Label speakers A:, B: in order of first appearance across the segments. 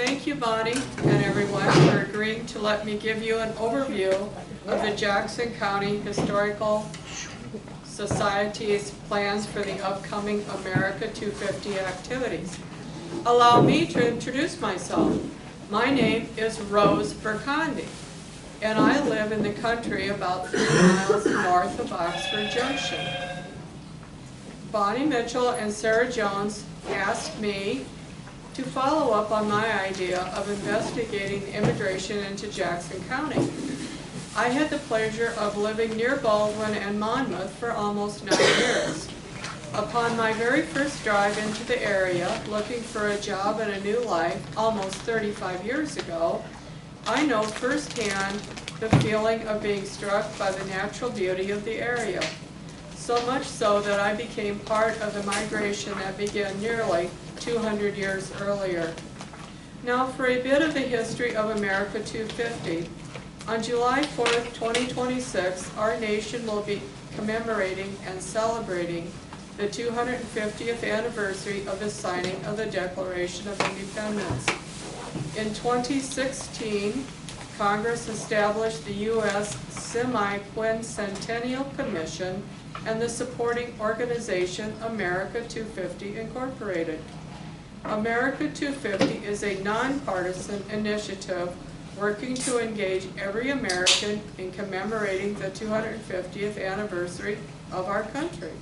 A: Thank you, Bonnie, and everyone, for agreeing to let me give you an overview of the Jackson County Historical Society's plans for the upcoming America 250 activities. Allow me to introduce myself. My name is Rose VerCande, and I live in the country about 3 miles north of Oxford Junction. Bonnie Mitchell and Sarah Jones asked me to follow up on my idea of investigating immigration into Jackson County. I had the pleasure of living near Baldwin and Monmouth for almost 9 years. Upon my very first drive into the area, looking for a job and a new life almost 35 years ago, I know firsthand the feeling of being struck by the natural beauty of the area. So much so that I became part of the migration that began nearly 200 years earlier. Now for a bit of the history of America 250. On July 4th, 2026, our nation will be commemorating and celebrating the 250th anniversary of the signing of the Declaration of Independence. In 2016, Congress established the U.S. Semi-Quincentennial Commission and the supporting organization America 250 Incorporated. America 250 is a nonpartisan initiative working to engage every American in commemorating the 250th anniversary of our country.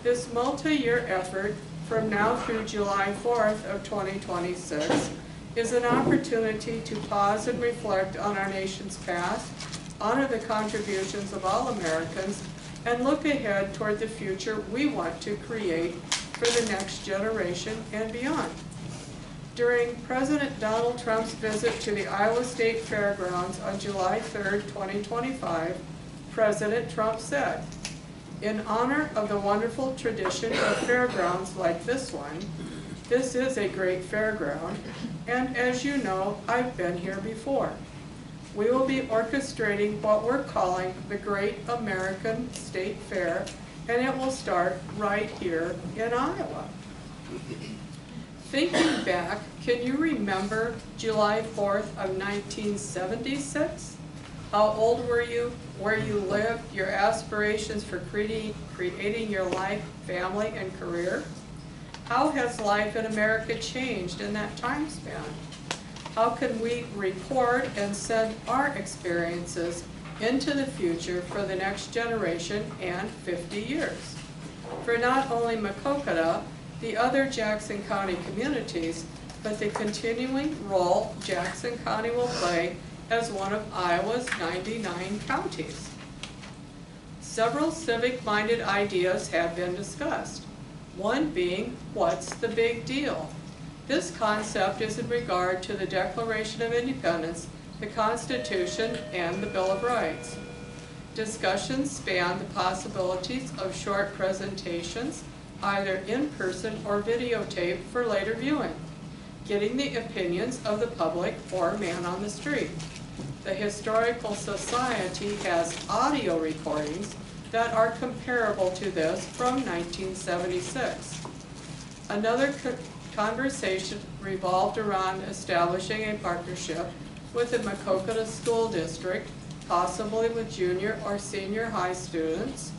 A: This multi-year effort from now through July 4th of 2026 is an opportunity to pause and reflect on our nation's past, honor the contributions of all Americans, and look ahead toward the future we want to create for the next generation and beyond. During President Donald Trump's visit to the Iowa State Fairgrounds on July 3rd, 2025, President Trump said, "In honor of the wonderful tradition of fairgrounds like this one, this is a great fairground, and as you know, I've been here before. We will be orchestrating what we're calling the Great American State Fair, and it will start right here in Iowa." Thinking back, can you remember July 4th of 1976? How old were you, where you lived, your aspirations for creating your life, family, and career? How has life in America changed in that time span? How can we record and send our experiences into the future for the next generation and 50 years? For not only Maquoketa, the other Jackson County communities, but the continuing role Jackson County will play as one of Iowa's 99 counties. Several civic-minded ideas have been discussed. One being, what's the big deal? This concept is in regard to the Declaration of Independence, the Constitution, and the Bill of Rights. Discussions span the possibilities of short presentations, either in person or videotaped for later viewing, getting the opinions of the public or man on the street. The Historical Society has audio recordings that are comparable to this from 1976. Another conversation revolved around establishing a partnership with the Maquoketa School District, possibly with junior or senior high students,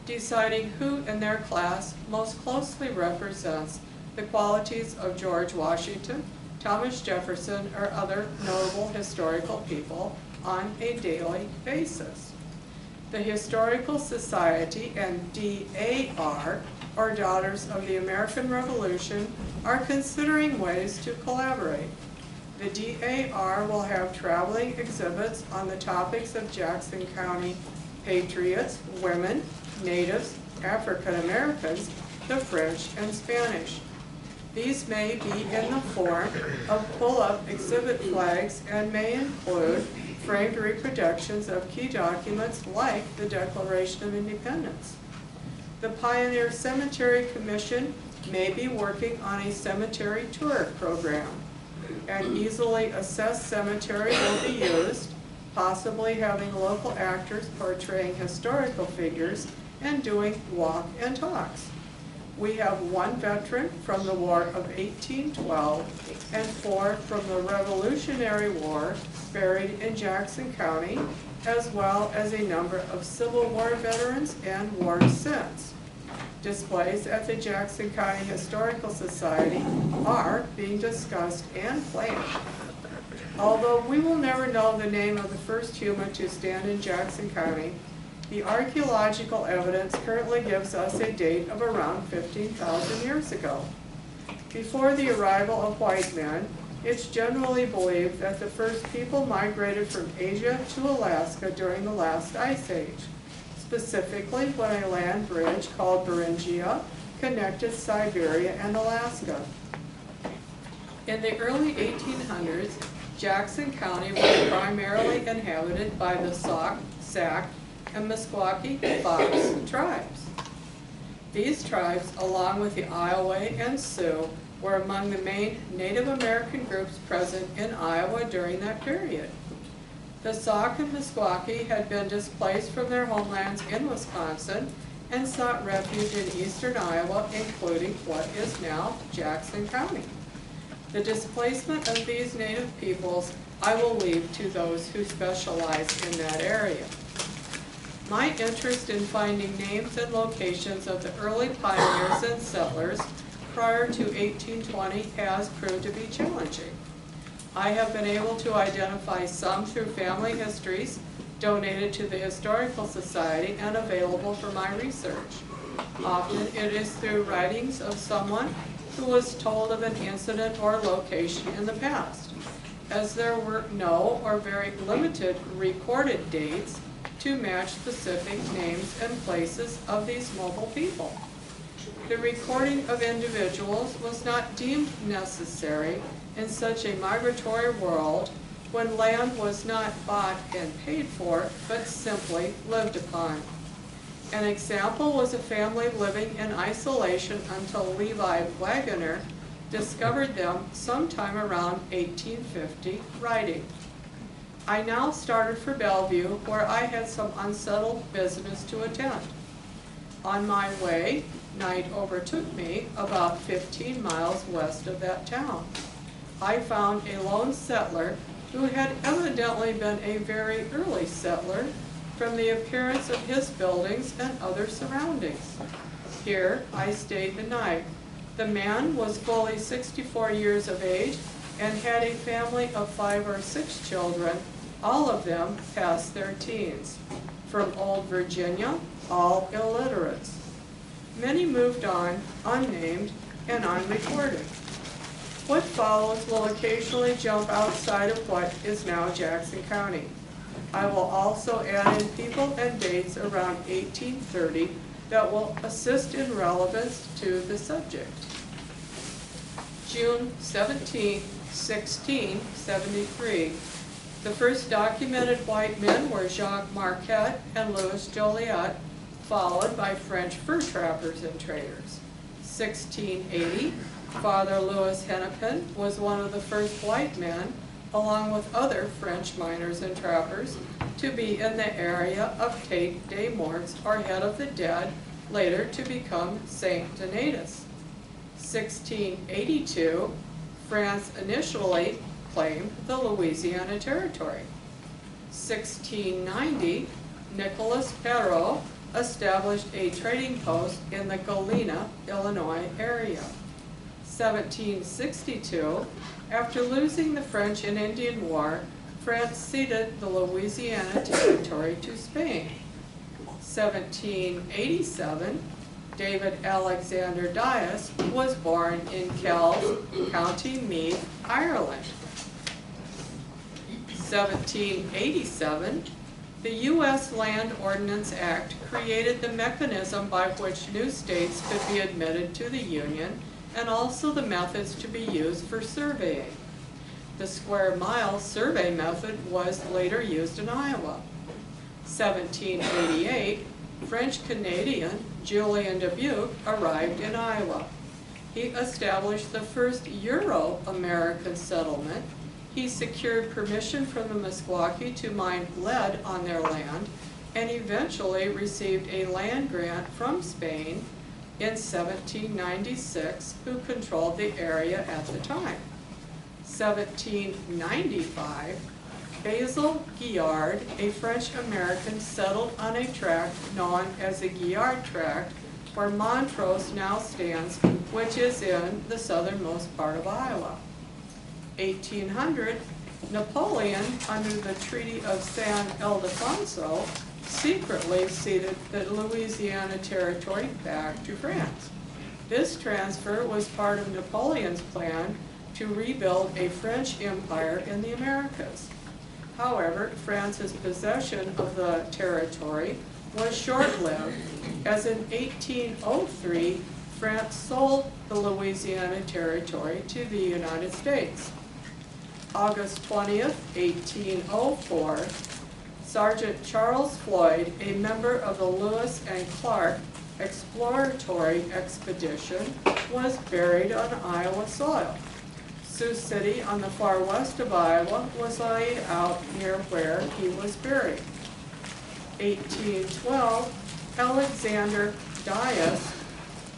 A: deciding who in their class most closely represents the qualities of George Washington, Thomas Jefferson, or other notable historical people on a daily basis. The Historical Society and DAR, or Daughters of the American Revolution, are considering ways to collaborate. The DAR will have traveling exhibits on the topics of Jackson County patriots, women, natives, African Americans, the French, and Spanish. These may be in the form of pull-up exhibit flags and may include framed reproductions of key documents like the Declaration of Independence. The Pioneer Cemetery Commission may be working on a cemetery tour program. An easily assessed cemetery will be used, possibly having local actors portraying historical figures and doing walk and talks. We have one veteran from the War of 1812 and 4 from the Revolutionary War buried in Jackson County, as well as a number of Civil War veterans and wars since. Displays at the Jackson County Historical Society are being discussed and planned. Although we will never know the name of the first human to stand in Jackson County, the archaeological evidence currently gives us a date of around 15,000 years ago. Before the arrival of white men, it's generally believed that the first people migrated from Asia to Alaska during the last ice age, specifically when a land bridge called Beringia connected Siberia and Alaska. In the early 1800s, Jackson County was primarily inhabited by the Sauk, Sac, and Meskwaki Fox tribes. These tribes, along with the Iowa and Sioux, were among the main Native American groups present in Iowa during that period. The Sauk and Meskwaki had been displaced from their homelands in Wisconsin and sought refuge in eastern Iowa, including what is now Jackson County. The displacement of these Native peoples I will leave to those who specialize in that area. My interest in finding names and locations of the early pioneers and settlers prior to 1820 has proved to be challenging. I have been able to identify some through family histories donated to the Historical Society and available for my research. Often it is through writings of someone who was told of an incident or location in the past, as there were no or very limited recorded dates to match specific names and places of these mobile people. The recording of individuals was not deemed necessary in such a migratory world when land was not bought and paid for, but simply lived upon. An example was a family living in isolation until Levi Wagoner discovered them sometime around 1850 writing. I now started for Bellevue, where I had some unsettled business to attend. On my way, night overtook me about 15 miles west of that town. I found a lone settler who had evidently been a very early settler from the appearance of his buildings and other surroundings. Here I stayed the night. The man was fully 64 years of age and had a family of 5 or 6 children, all of them past their teens. From Old Virginia, all illiterates. Many moved on, unnamed and unrecorded. What follows will occasionally jump outside of what is now Jackson County. I will also add in people and dates around 1830 that will assist in relevance to the subject. June 17, 1673. The first documented white men were Jacques Marquette and Louis Joliet, followed by French fur trappers and traders. 1680, Father Louis Hennepin was one of the first white men, along with other French miners and trappers, to be in the area of Tête des Morts, or Head of the Dead, later to become Saint Donatus. 1682, France initially claimed the Louisiana Territory. 1690, Nicolas Perrot established a trading post in the Galena, Illinois area. 1762, after losing the French and Indian War, France ceded the Louisiana Territory to Spain. 1787, David Alexander Dias was born in Kells, County Meath, Ireland. 1787, the U.S. Land Ordinance Act created the mechanism by which new states could be admitted to the Union and also the methods to be used for surveying. The square mile survey method was later used in Iowa. 1788, French-Canadian Julien Dubuque arrived in Iowa. He established the first Euro-American settlement. He secured permission from the Meskwaki to mine lead on their land and eventually received a land grant from Spain in 1796, who controlled the area at the time. 1795, Basil Guillard, a French-American, settled on a tract known as the Guillard Tract, where Montrose now stands, which is in the southernmost part of Iowa. 1800, Napoleon, under the Treaty of San Ildefonso, secretly ceded the Louisiana Territory back to France. This transfer was part of Napoleon's plan to rebuild a French empire in the Americas. However, France's possession of the territory was short-lived, as in 1803, France sold the Louisiana Territory to the United States. August 20th, 1804, Sergeant Charles Floyd, a member of the Lewis and Clark exploratory expedition, was buried on Iowa soil. Sioux City on the far west of Iowa was laid out near where he was buried. 1812, Alexander Dias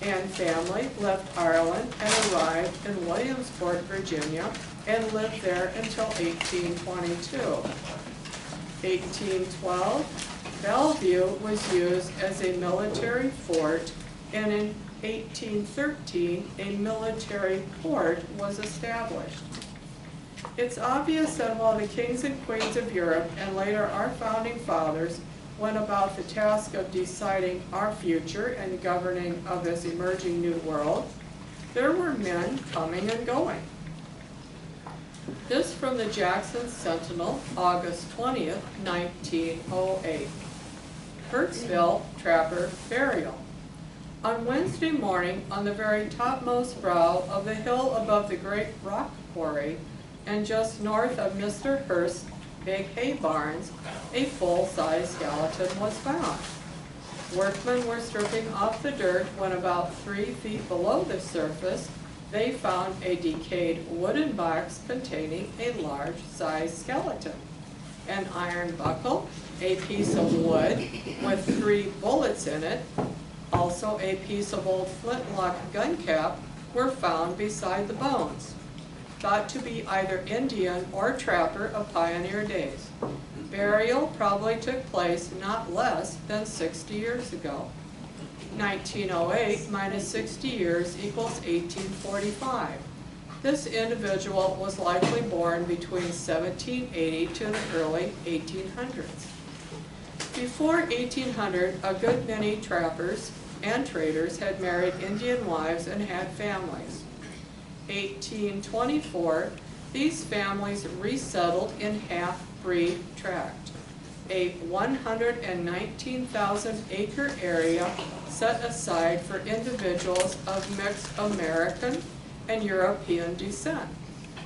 A: and family left Ireland and arrived in Williamsport, Virginia, and lived there until 1822. 1812, Bellevue was used as a military fort, and in 1813, a military port was established. It's obvious that while the kings and queens of Europe, and later our founding fathers, went about the task of deciding our future and governing of this emerging new world, there were men coming and going. This from the Jackson Sentinel, August 20th, 1908. Hurtsville Trapper Burial. On Wednesday morning, on the very topmost brow of the hill above the great rock quarry, and just north of Mr. Hurst's big hay barns, a full-size skeleton was found. Workmen were stripping off the dirt when about 3 feet below the surface, they found a decayed wooden box containing a large-sized skeleton, an iron buckle, a piece of wood with 3 bullets in it, also a piece of old flintlock gun cap were found beside the bones, thought to be either Indian or trapper of pioneer days. Burial probably took place not less than 60 years ago. 1908 minus 60 years equals 1845. This individual was likely born between 1780 to the early 1800s. Before 1800, a good many trappers and traders had married Indian wives and had families. 1824, these families resettled in half-breed tract, a 119,000-acre area set aside for individuals of mixed American and European descent,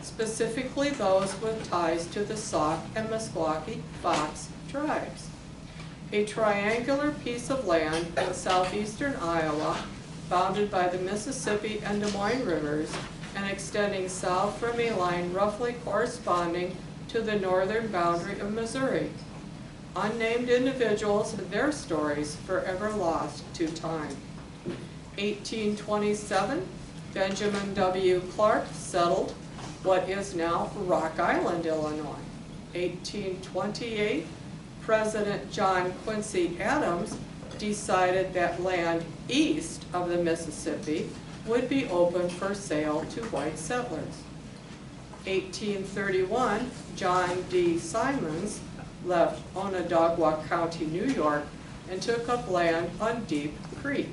A: specifically those with ties to the Sauk and Meskwaki Fox tribes. A triangular piece of land in southeastern Iowa, bounded by the Mississippi and Des Moines rivers, and extending south from a line roughly corresponding to the northern boundary of Missouri. Unnamed individuals, their stories forever lost to time. 1827, Benjamin W. Clark settled what is now Rock Island, Illinois. 1828, President John Quincy Adams decided that land east of the Mississippi would be open for sale to white settlers. 1831, John D. Simons left Onondaga County, New York, and took up land on Deep Creek.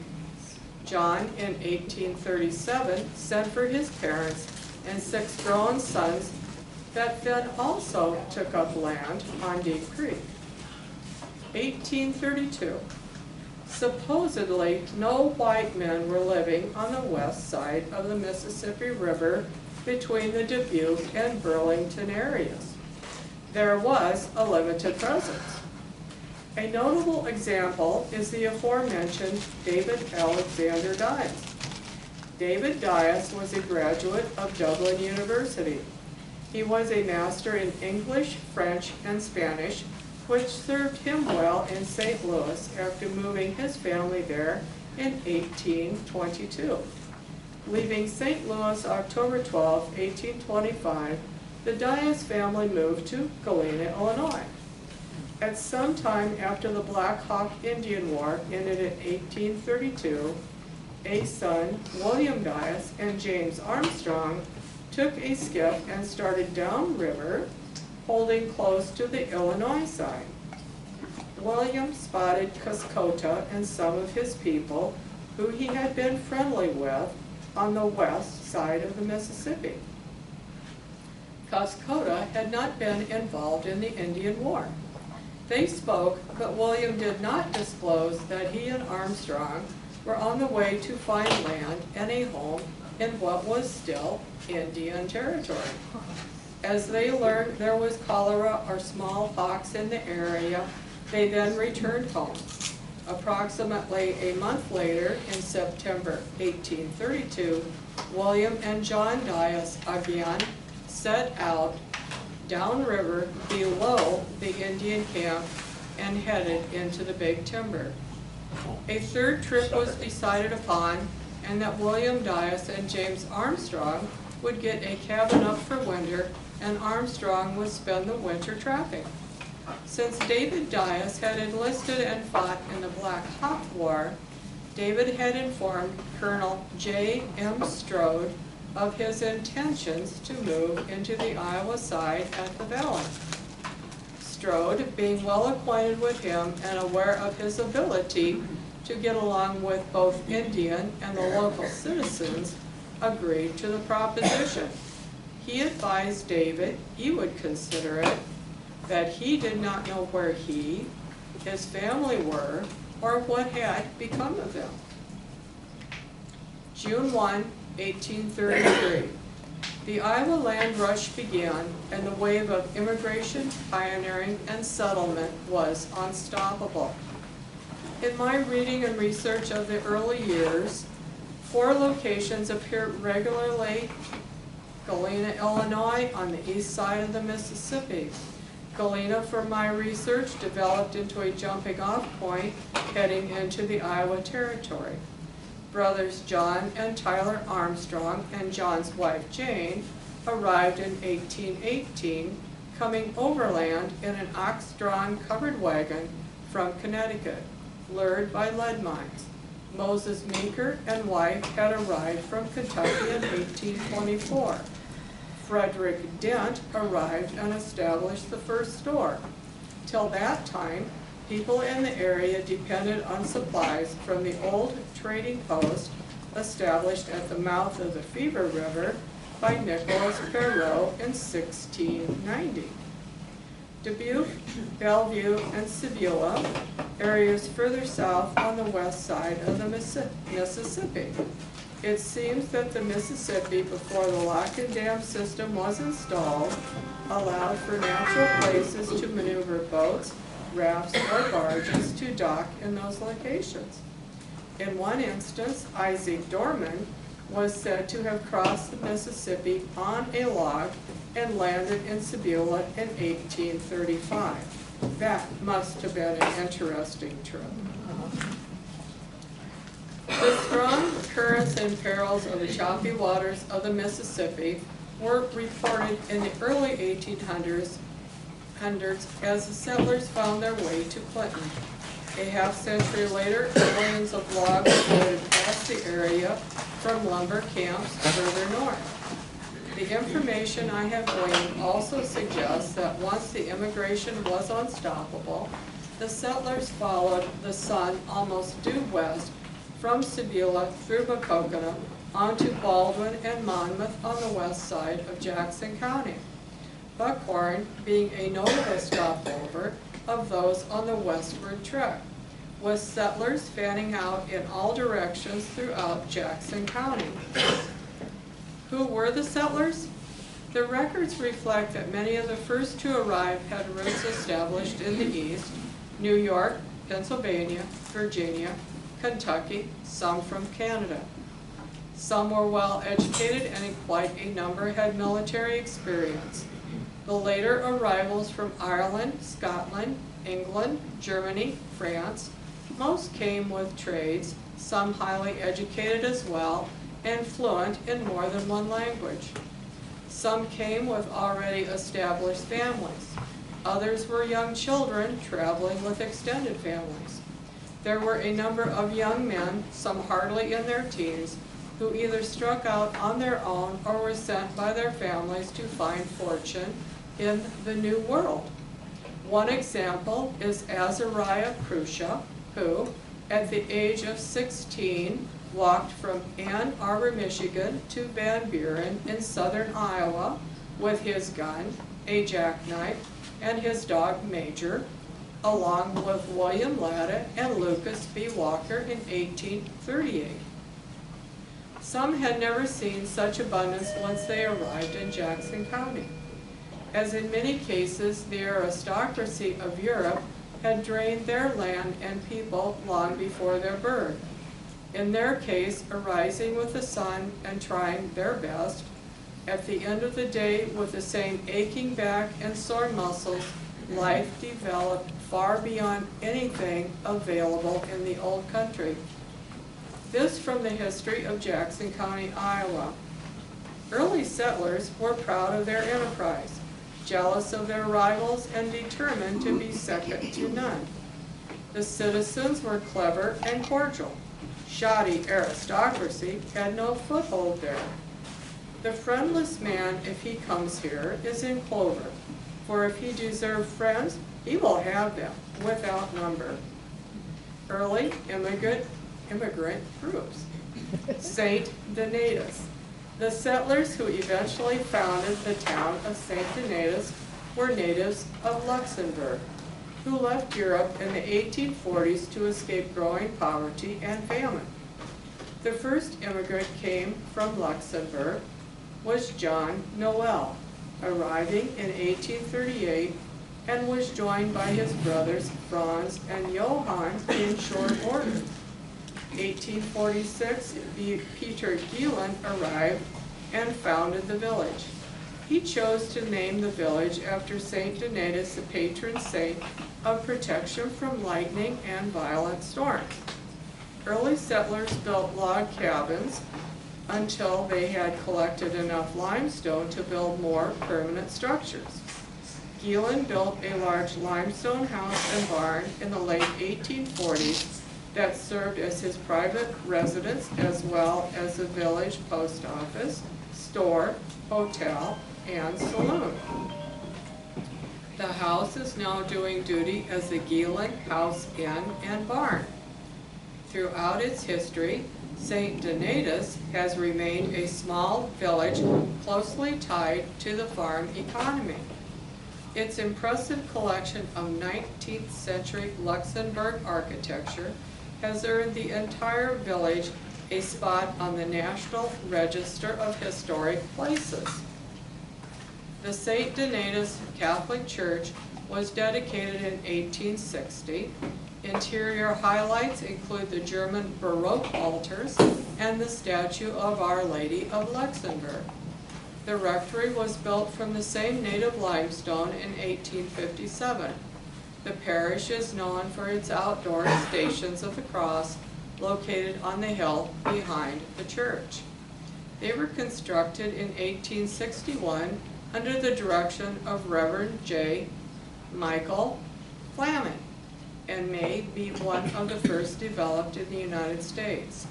A: John, in 1837, sent for his parents and 6 grown sons that then also took up land on Deep Creek. 1832. Supposedly, no white men were living on the west side of the Mississippi River between the Dubuque and Burlington areas. There was a limited presence. A notable example is the aforementioned David Alexander Dias. David Dias was a graduate of Dublin University. He was a master in English, French, and Spanish, which served him well in St. Louis after moving his family there in 1822. Leaving St. Louis October 12, 1825, the Dias family moved to Galena, Illinois. At some time after the Black Hawk Indian War ended in 1832, a son, William Dias, and James Armstrong took a skiff and started downriver, holding close to the Illinois side. William spotted Cascota and some of his people, who he had been friendly with, on the west side of the Mississippi. Cascota had not been involved in the Indian War. They spoke, but William did not disclose that he and Armstrong were on the way to find land and a home in what was still Indian territory. As they learned there was cholera or smallpox in the area, they then returned home. Approximately a month later, in September 1832, William and John Dias again set out downriver below the Indian camp and headed into the Big Timber. A third trip was decided upon, and that William Dias and James Armstrong would get a cabin up for winter, and Armstrong would spend the winter trapping. Since David Dias had enlisted and fought in the Black Hawk War, David had informed Colonel J. M. Strode of his intentions to move into the Iowa side at the valley. Strode, being well acquainted with him and aware of his ability to get along with both Indian and the local citizens, agreed to the proposition. He advised David he would consider it, that he did not know where he, his family were, or what had become of them. June 1, 1833. The Iowa land rush began, and the wave of immigration, pioneering, and settlement was unstoppable. In my reading and research of the early years, 4 locations appear regularly: Galena, Illinois, on the east side of the Mississippi. Galena, for my research, developed into a jumping-off point heading into the Iowa Territory. Brothers John and Tyler Armstrong and John's wife Jane arrived in 1818, coming overland in an ox-drawn covered wagon from Connecticut, lured by lead mines. Moses Meeker and wife had arrived from Kentucky in 1824. Frederick Dent arrived and established the first store. Till that time, people in the area depended on supplies from the old trading post established at the mouth of the Fever River by Nicholas Perrot in 1690. Dubuque, Bellevue, and Sebula, areas further south on the west side of the Mississippi. It seems that the Mississippi, before the lock and dam system was installed, allowed for natural places to maneuver boats, rafts, or barges to dock in those locations. In one instance, Isaac Dorman was said to have crossed the Mississippi on a log and landed in Sebula in 1835. That must have been an interesting trip. The strong currents and perils of the choppy waters of the Mississippi were reported in the early 1800s as the settlers found their way to Clinton. A half-century later, millions of logs floated past the area from lumber camps further north. The information I have gleaned also suggests that once the immigration was unstoppable, the settlers followed the sun almost due west from Sebula through Mackokina onto Baldwin and Monmouth on the west side of Jackson County. Buckhorn being a notable stopover of those on the westward trek, with settlers fanning out in all directions throughout Jackson County. Who were the settlers? The records reflect that many of the first to arrive had roots established in the east: New York, Pennsylvania, Virginia, Kentucky, some from Canada. Some were well educated, and quite a number had military experience. The later arrivals from Ireland, Scotland, England, Germany, France, most came with trades, some highly educated as well, and fluent in more than one language. Some came with already established families. Others were young children traveling with extended families. There were a number of young men, some hardly in their teens, who either struck out on their own or were sent by their families to find fortune in the New World. One example is Azariah Prussia, who, at the age of 16, walked from Ann Arbor, Michigan to Van Buren in southern Iowa with his gun, a jackknife, and his dog Major, along with William Latta and Lucas B. Walker in 1838. Some had never seen such abundance once they arrived in Jackson County. As in many cases, the aristocracy of Europe had drained their land and people long before their birth. In their case, arising with the sun and trying their best, at the end of the day, with the same aching back and sore muscles, life developed far beyond anything available in the old country. This from the history of Jackson County, Iowa. Early settlers were proud of their enterprise, jealous of their rivals, and determined to be second to none. The citizens were clever and cordial. Shoddy aristocracy had no foothold there. The friendless man, if he comes here, is in clover, for if he deserve friends, he will have them without number. Early immigrant groups. St. Donatus. The settlers who eventually founded the town of St. Donatus were natives of Luxembourg, who left Europe in the 1840s to escape growing poverty and famine. The first immigrant came from Luxembourg was John Noel, arriving in 1838, and was joined by his brothers Franz and Johann in short order. 1846, Peter Gielan arrived and founded the village. He chose to name the village after St. Donatus, the patron saint of protection from lightning and violent storms. Early settlers built log cabins until they had collected enough limestone to build more permanent structures. Gielan built a large limestone house and barn in the late 1840s that served as his private residence as well as a village post office, store, hotel, and saloon. The house is now doing duty as the Gielan House Inn and Barn. Throughout its history, St. Donatus has remained a small village closely tied to the farm economy. Its impressive collection of 19th century Luxembourg architecture has earned the entire village a spot on the National Register of Historic Places. The St. Donatus Catholic Church was dedicated in 1860. Interior highlights include the German Baroque altars and the statue of Our Lady of Luxembourg. The rectory was built from the same native limestone in 1857. The parish is known for its outdoor Stations of the Cross located on the hill behind the church. They were constructed in 1861 under the direction of Reverend J. Michael Flamen, and may be one of the first developed in the United States.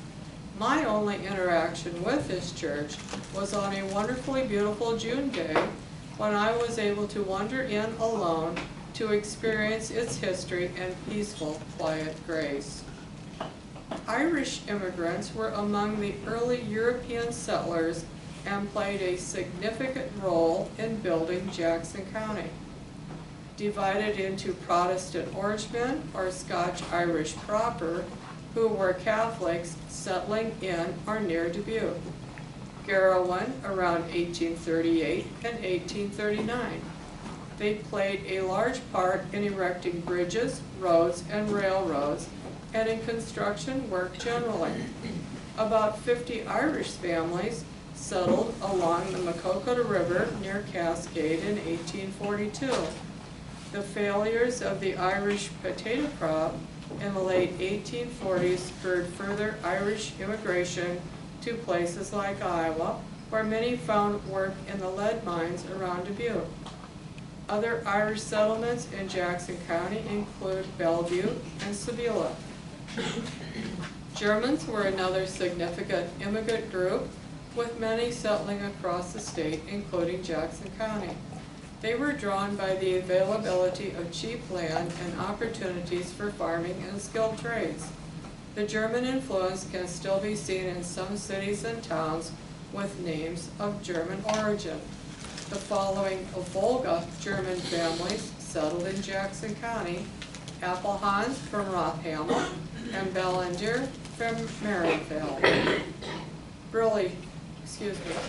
A: My only interaction with this church was on a wonderfully beautiful June day when I was able to wander in alone to experience its history and peaceful, quiet grace. Irish immigrants were among the early European settlers and played a significant role in building Jackson County. Divided into Protestant Orangemen or Scotch-Irish proper, who were Catholics settling in or near Dubuque. Garawan around 1838 and 1839. They played a large part in erecting bridges, roads, and railroads, and in construction work generally. About 50 Irish families settled along the Maquoketa River near Cascade in 1842. The failures of the Irish potato crop in the late 1840s spurred further Irish immigration to places like Iowa, where many found work in the lead mines around Dubuque. Other Irish settlements in Jackson County include Bellevue and Sebula. Germans were another significant immigrant group, with many settling across the state, including Jackson County. They were drawn by the availability of cheap land and opportunities for farming and skilled trades. The German influence can still be seen in some cities and towns with names of German origin. The following Volga German families settled in Jackson County: Appelhans from Rothamel and Ballender from Maryville.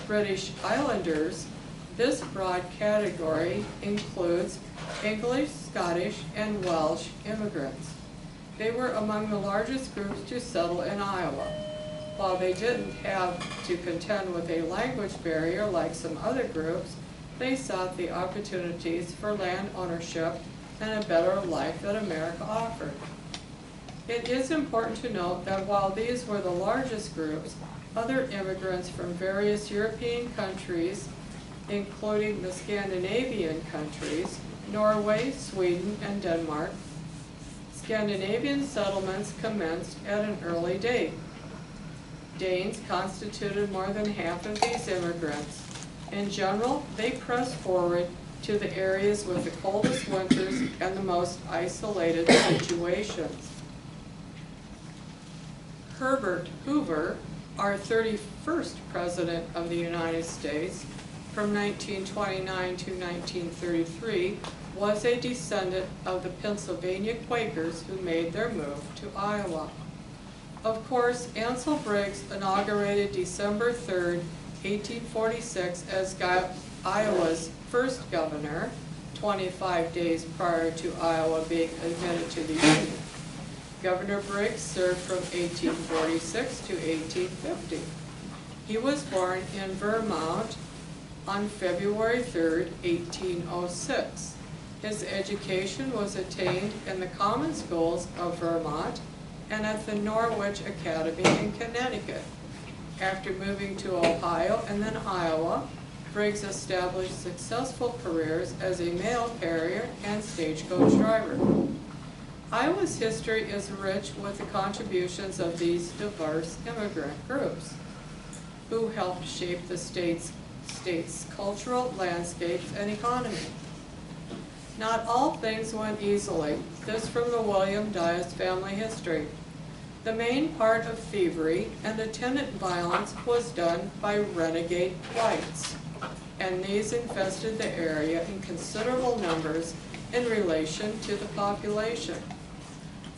A: British Islanders. This broad category includes English, Scottish, and Welsh immigrants. They were among the largest groups to settle in Iowa. While they didn't have to contend with a language barrier like some other groups, they sought the opportunities for land ownership and a better life that America offered. It is important to note that while these were the largest groups, other immigrants from various European countries, including the Scandinavian countries, Norway, Sweden, and Denmark. Scandinavian settlements commenced at an early date. Danes constituted more than half of these immigrants. In general, they pressed forward to the areas with the coldest winters and the most isolated situations. Herbert Hoover, our 31st President of the United States, from 1929 to 1933, was a descendant of the Pennsylvania Quakers who made their move to Iowa. Of course, Ansel Briggs inaugurated December 3rd, 1846 as Iowa's first governor, 25 days prior to Iowa being admitted to the Union. Governor Briggs served from 1846 to 1850. He was born in Vermont on February 3rd, 1806. His education was attained in the common schools of Vermont and at the Norwich Academy in Connecticut. After moving to Ohio and then Iowa, Briggs established successful careers as a mail carrier and stagecoach driver. Iowa's history is rich with the contributions of these diverse immigrant groups, who helped shape the state's cultural landscapes and economy. Not all things went easily. This from the William Dias family history. The main part of thievery and attendant violence was done by renegade whites, and these infested the area in considerable numbers in relation to the population.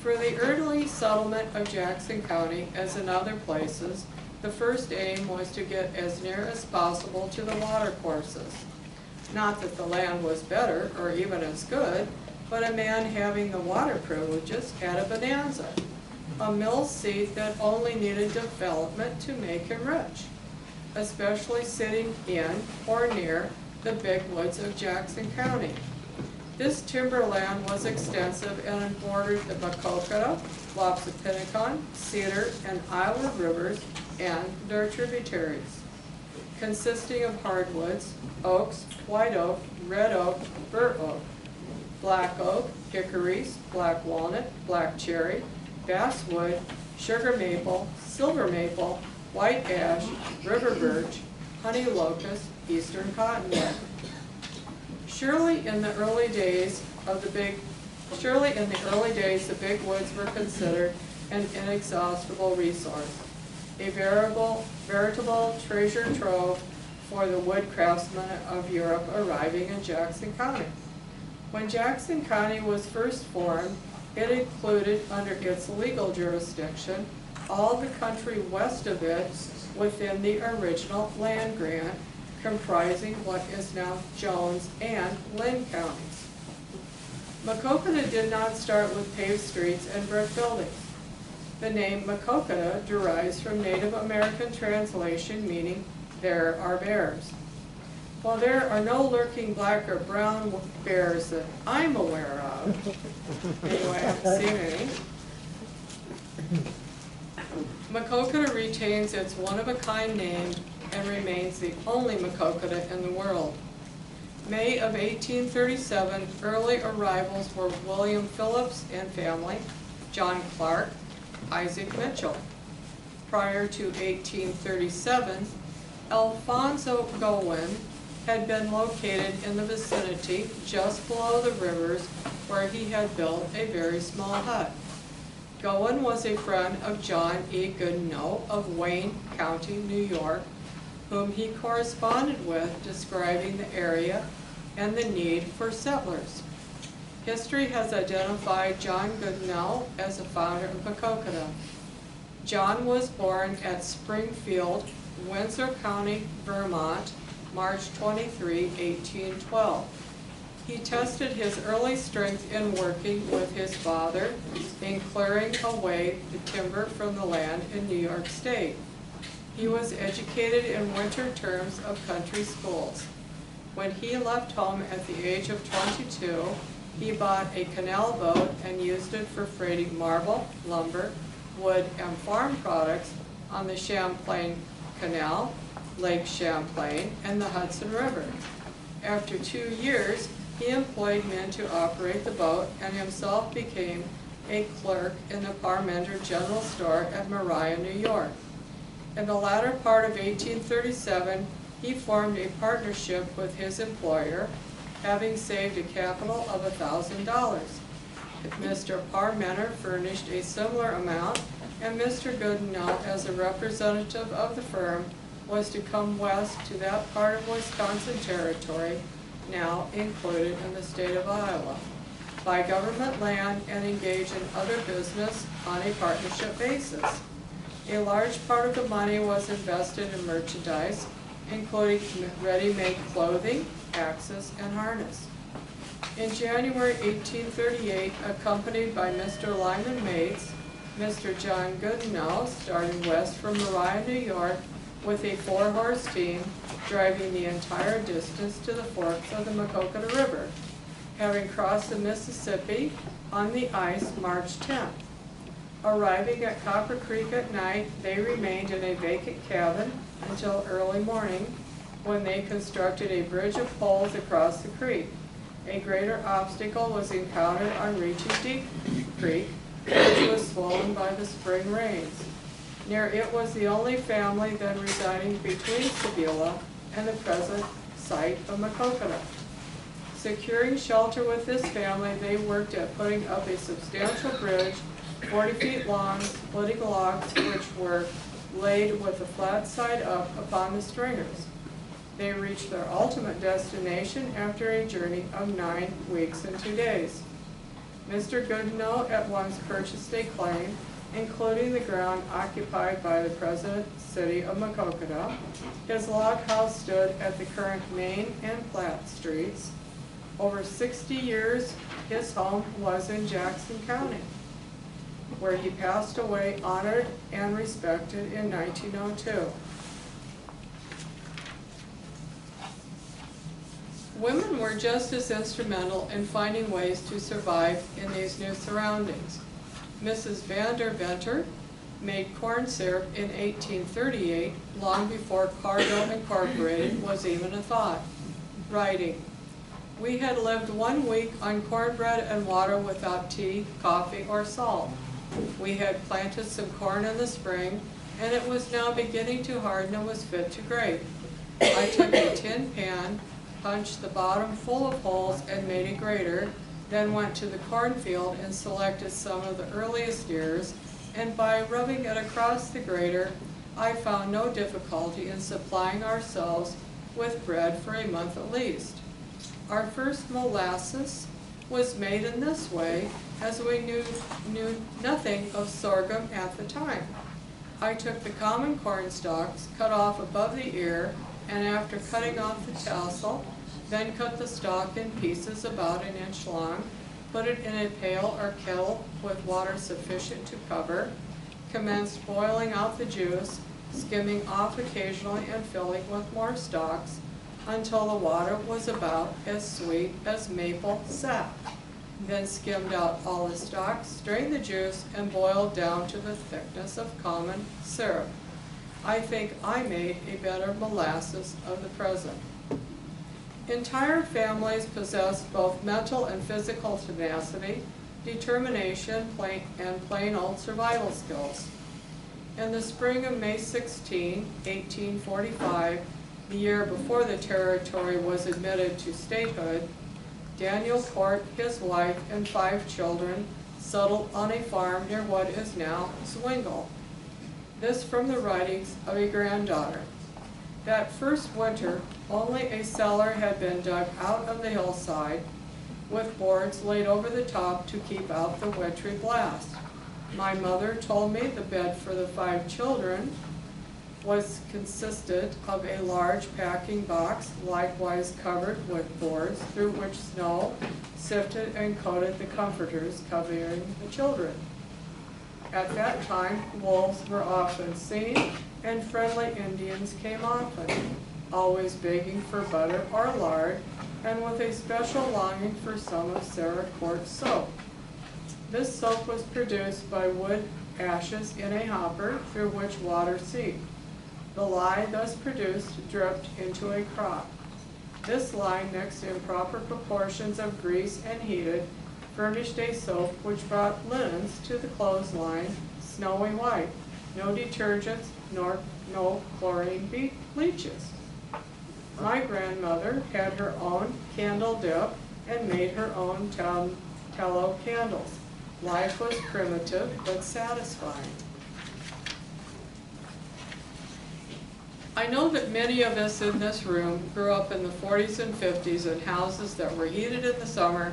A: For the early settlement of Jackson County, as in other places, the first aim was to get as near as possible to the watercourses. Not that the land was better or even as good, but a man having the water privileges had a bonanza, a mill seat that only needed development to make him rich, especially sitting in or near the big woods of Jackson County. This timberland was extensive and bordered the Maquoketa, Wapsipinicon, Cedar, and Iowa rivers and their tributaries, consisting of hardwoods, oaks, white oak, red oak, bur oak, black oak, hickories, black walnut, black cherry, basswood, sugar maple, silver maple, white ash, river birch, honey locust, eastern cottonwood. Surely in the early days the big woods were considered an inexhaustible resource, a veritable treasure trove for the wood craftsmen of Europe arriving in Jackson County. When Jackson County was first formed, it included under its legal jurisdiction all the country west of it within the original land grant, comprising what is now Jones and Lynn counties. Maquoketa did not start with paved streets and brick buildings. The name Maquoketa derives from Native American translation meaning there are bears. While there are no lurking black or brown bears that I'm aware of, anyway, I haven't seen any, Maquoketa retains its one-of-a-kind name and remains the only Maquoketa in the world. May of 1837, early arrivals were William Phillips and family, John Clark, Isaac Mitchell. Prior to 1837, Alfonso Gowen had been located in the vicinity just below the rivers where he had built a very small hut. Gowen was a friend of John E. Goodenough of Wayne County, New York, whom he corresponded with describing the area and the need for settlers. History has identified John Goodenough as the founder of Maquoketa. John was born at Springfield, Windsor County, Vermont, March 23, 1812. He tested his early strength in working with his father in clearing away the timber from the land in New York State. He was educated in winter terms of country schools. When he left home at the age of 22, he bought a canal boat and used it for freighting marble, lumber, wood, and farm products on the Champlain Canal, Lake Champlain, and the Hudson River. After 2 years, he employed men to operate the boat and himself became a clerk in the Parmenter General Store at Maria, New York. In the latter part of 1837, he formed a partnership with his employer, having saved a capital of $1,000. Mr. Parmenter furnished a similar amount, and Mr. Goodenough, as a representative of the firm, was to come west to that part of Wisconsin Territory, now included in the state of Iowa, buy government land and engage in other business on a partnership basis. A large part of the money was invested in merchandise, including ready-made clothing, axes, and harness. In January 1838, accompanied by Mr. Lyman Mates, Mr. John Goodenough started west from Maria, New York, with a 4-horse team, driving the entire distance to the forks of the Maquoketa River, having crossed the Mississippi on the ice March 10th. Arriving at Copper Creek at night, they remained in a vacant cabin until early morning, when they constructed a bridge of poles across the creek. A greater obstacle was encountered on reaching Deep Creek, which was swollen by the spring rains. Near it was the only family then residing between Sevilla and the present site of Maquoketa. Securing shelter with this family, they worked at putting up a substantial bridge, 40 feet long, splitting logs which were laid with the flat side up upon the stringers. They reached their ultimate destination after a journey of 9 weeks and 2 days. Mr. Goodenough at once purchased a claim, including the ground occupied by the present city of Maquoketa. His log house stood at the current Main and Platte Streets. Over 60 years, his home was in Jackson County, where he passed away honored and respected in 1902. Women were just as instrumental in finding ways to survive in these new surroundings. Mrs. Vander Venter made corn syrup in 1838, long before Cargill Incorporated was even a thought. Writing, "We had lived 1 week on cornbread and water without tea, coffee, or salt. We had planted some corn in the spring, and it was now beginning to harden and was fit to grate. I took a tin pan, punched the bottom full of holes, and made a grater, then went to the cornfield and selected some of the earliest ears, and by rubbing it across the grater, I found no difficulty in supplying ourselves with bread for a month at least. Our first molasses was made in this way, as we knew nothing of sorghum at the time. I took the common corn stalks, cut off above the ear, and after cutting off the tassel, then cut the stalk in pieces about 1 inch long, put it in a pail or kettle with water sufficient to cover, commenced boiling out the juice, skimming off occasionally and filling with more stalks, until the water was about as sweet as maple sap. then skimmed out all the stalks, strained the juice, and boiled down to the thickness of common syrup. I think I made a better molasses of the present. Entire families possess both mental and physical tenacity, determination, and plain old survival skills. In the spring of May 16, 1845, the year before the territory was admitted to statehood, Daniel Court, his wife, and 5 children settled on a farm near what is now Zwingle. This from the writings of a granddaughter. That first winter, only a cellar had been dug out of the hillside, with boards laid over the top to keep out the wintry blast. My mother told me the bed for the 5 children consisted of a large packing box, likewise covered with boards through which snow sifted and coated the comforters covering the children. At that time, wolves were often seen, and friendly Indians came often, always begging for butter or lard, and with a special longing for some of Sarah Court's soap. This soap was produced by wood ashes in a hopper through which water seeped. The lye thus produced dripped into a crock. This lye, mixed in proper proportions of grease and heated, furnished a soap which brought linens to the clothesline snowy white, no detergents, nor no chlorine bleaches. My grandmother had her own candle dip and made her own tallow candles. Life was primitive but satisfying. I know that many of us in this room grew up in the 40s and 50s in houses that were heated in the summer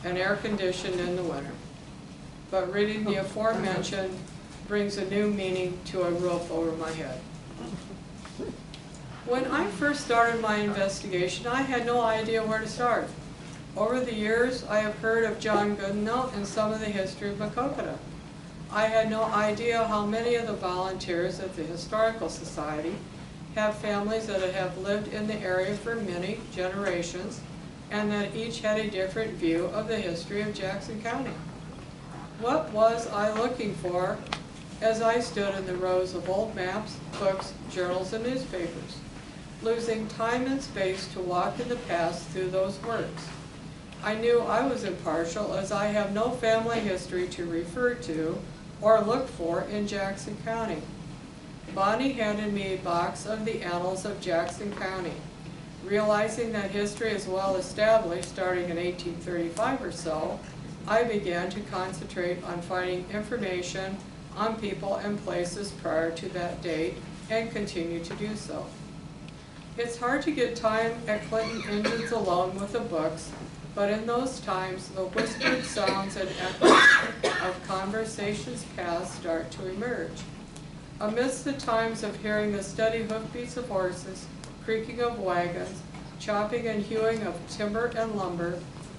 A: and air conditioned in the winter. But reading the aforementioned brings a new meaning to a roof over my head. When I first started my investigation, I had no idea where to start. Over the years, I have heard of John Goodenough and some of the history of Maquoketa. I had no idea how many of the volunteers at the Historical Society have families that have lived in the area for many generations, and that each had a different view of the history of Jackson County. What was I looking for as I stood in the rows of old maps, books, journals, and newspapers, losing time and space to walk in the past through those works? I knew I was impartial, as I have no family history to refer to or look for in Jackson County. Bonnie handed me a box of the Annals of Jackson County. Realizing that history is well established starting in 1835 or so, I began to concentrate on finding information on people and places prior to that date, and continue to do so. It's hard to get time at Clinton Engines alone with the books, but in those times, the whispered sounds and echoes of conversations past start to emerge. Amidst the times of hearing the steady hoofbeats of horses, creaking of wagons, chopping and hewing of timber and lumber,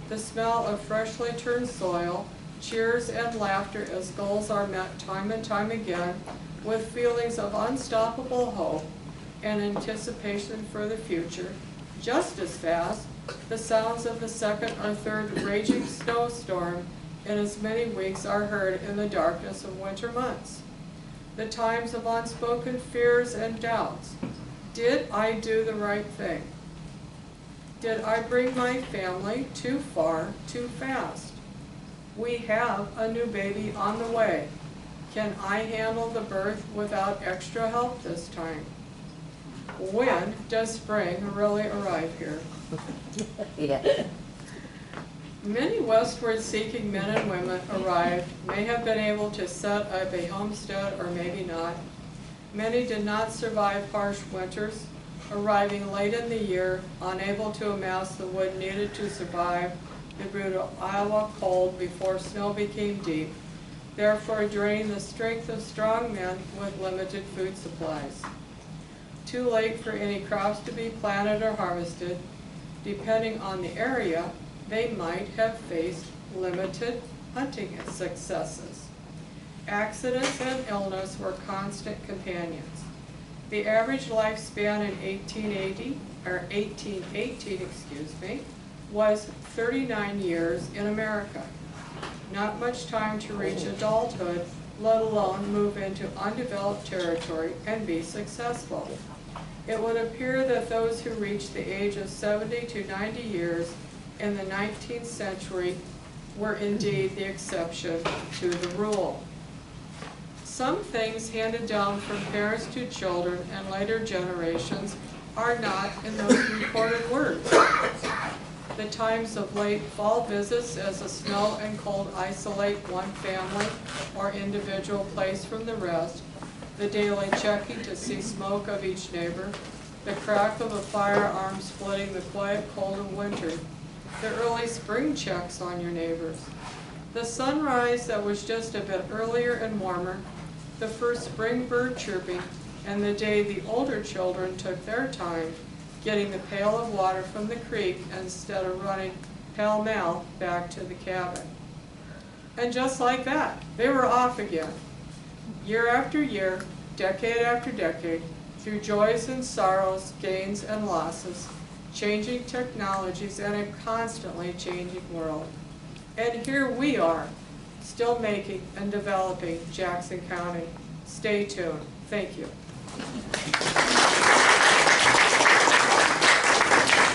A: the smell of freshly turned soil, cheers and laughter as goals are met time and time again, with feelings of unstoppable hope and anticipation for the future, just as fast, the sounds of the second or third raging snowstorm in as many weeks are heard in the darkness of winter months. The times of unspoken fears and doubts. Did I do the right thing? Did I bring my family too far, too fast? We have a new baby on the way. Can I handle the birth without extra help this time? When does spring really arrive here?
B: Yeah.
A: Many westward seeking men and women arrived, may have been able to set up a homestead or maybe not. Many did not survive harsh winters, arriving late in the year, unable to amass the wood needed to survive the brutal Iowa cold before snow became deep, therefore draining the strength of strong men with limited food supplies. Too late for any crops to be planted or harvested. Depending on the area, they might have faced limited hunting successes. Accidents and illness were constant companions. The average lifespan in 1818 was 39 years in America. Not much time to reach adulthood, let alone move into undeveloped territory and be successful. It would appear that those who reached the age of 70 to 90 years in the 19th century were indeed the exception to the rule. Some things handed down from parents to children and later generations are not in those recorded words. The times of late fall visits as the snow and cold isolate one family or individual place from the rest, the daily checking to see smoke of each neighbor, the crack of a firearm splitting the quiet cold of winter, the early spring checks on your neighbors, the sunrise that was just a bit earlier and warmer, the first spring bird chirping, and the day the older children took their time getting the pail of water from the creek instead of running pell-mell back to the cabin. And just like that, they were off again. Year after year, decade after decade, through joys and sorrows, gains and losses, changing technologies and a constantly changing world. And here we are, still making and developing Jackson County. Stay tuned. Thank you.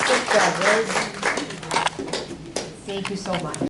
C: Good job, Rose. Thank you so much.